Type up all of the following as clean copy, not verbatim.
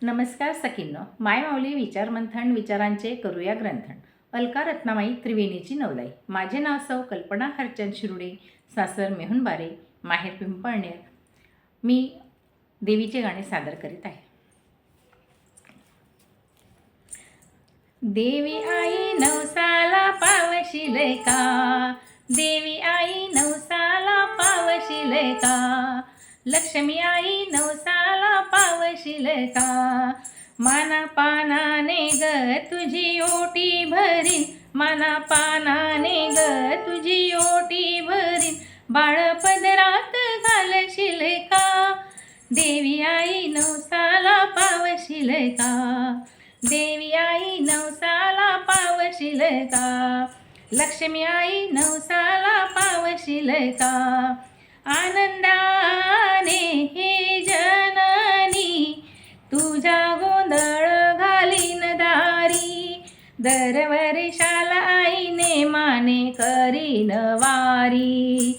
नमस्कार सखींनो, माय माऊली विचार मंथन विचारांचे करूया ग्रंथन. अलका रत्नामाई त्रिवेणीची नवलाई. माझे नाव सौ कल्पना हरचंद शिरुडे, सासर मेहुणबारे, माहेर पिंपळनेर. मी देवीचे गाणे सादर करीत आहे. देवी आई नवसाला पावशील का, देवी आई नवसाला पावशील का, लक्ष्मी आई नवसाला पावशील का, माना पानाने ग तुझी ओटी भरीन, माना पानाने ग तुझी ओटी भरीन, बाळ पदरात घालशील का, देवी आई नवसाला पावशील का, देवी आई नवसाला पावशील का, लक्ष्मी आई नवसाला पावशील का, आनंदाने हे जननी तुझा गोंधळ घालीन दारी, दरवर्षाला आईने माने करीन वारी,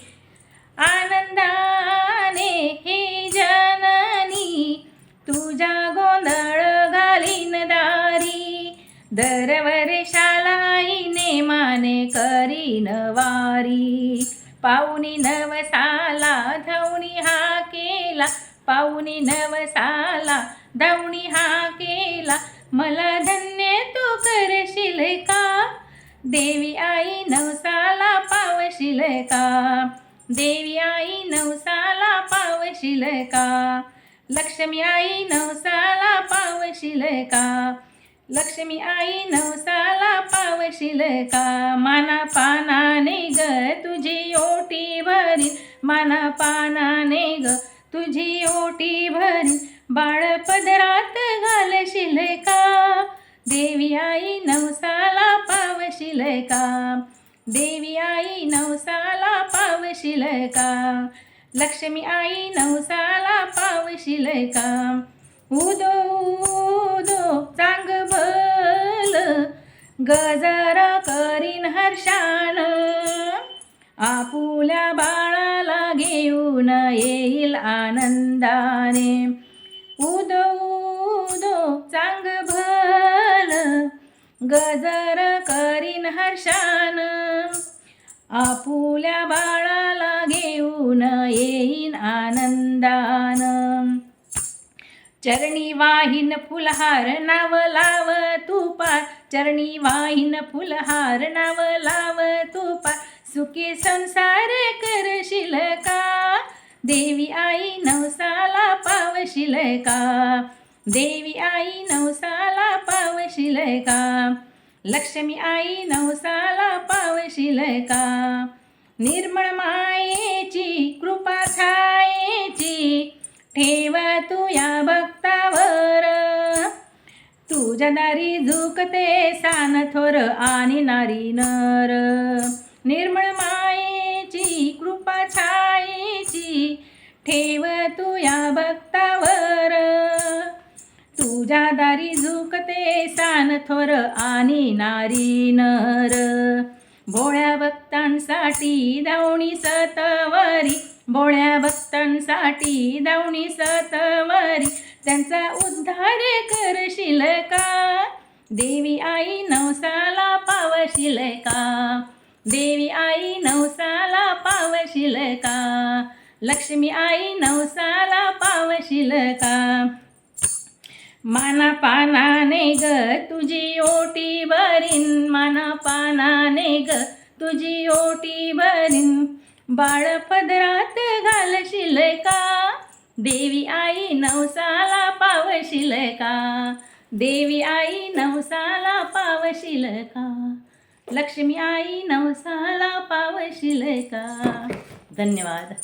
आनंदाने हे जननी तुझा गोंधळ घालीन दारी, दरवर्षाला आईने माने करीन वारी, पाऊनी नवसाला धावणी हा केला, पाऊनी नवसाला धावणी हा केला, मला धन्य तू करशील का, देवी आई नवसाला पावशील का, देवी आई नवसाला पावशील का, लक्ष्मी आई नवसाला पावशील का, लक्ष्मी आई नवसाला पावशील का, माना पानाने ग तुझी ओटी भरीन, माना पानाने ग तुझी ओटी भरीन, बाळ पदरात घालशील का, देवी आई नवसाला पावशील का, देवी आई नवसाला पावशील का, लक्ष्मी आई नवसाला पावशील का, उदो उदो चांग भल गजरा करीन हर्षान, आपुल्या बाळाला घेऊन येईल आनंदाने, उदो उदो चांग भल गजर करीन हर्षान, आपुल्या बाळाला घेऊन येईन आनंदान, चरणी वाहीन फुलहार नाव लाव तुपार, चरणी वाहीन फुलहार नाव लाव तुपार, सुखी संसार करशील का, देवी आई नवसाला पावशील का, देवी आई नवसाला पावशील का, लक्ष्मी आई नवसाला पावशील का, निर्मळ मायेची कृपा छायेची ठेव तू या भक्तावर, तुझ्या दारी झुकते सान थोर आणि नारी नर, निर्मळ मायेची कृपा छायेची ठेव तू या भक्तावर, तुझ्या दारी झुकते सान थोर आणि नारी नर, भोळ्या भक्तांसाठी धावणी सतवरी, भोळ्या भक्तांसाठी धावणी सतवरी, त्यांचा उद्धार करशील का, देवी आई नवसाला पावशील का, देवी आई नवसाला पावशील का, लक्ष्मी आई नवसाला पावशील का, माना पानाने ग तुझी ओटी भरीन, माना पानाने ग तुझी ओटी भरीन, बाळ पदरात घालशील का, देवी आई नवसाला पावशील का, देवी आई नवसाला पावशील का, लक्ष्मी आई नवसाला पावशील का. धन्यवाद.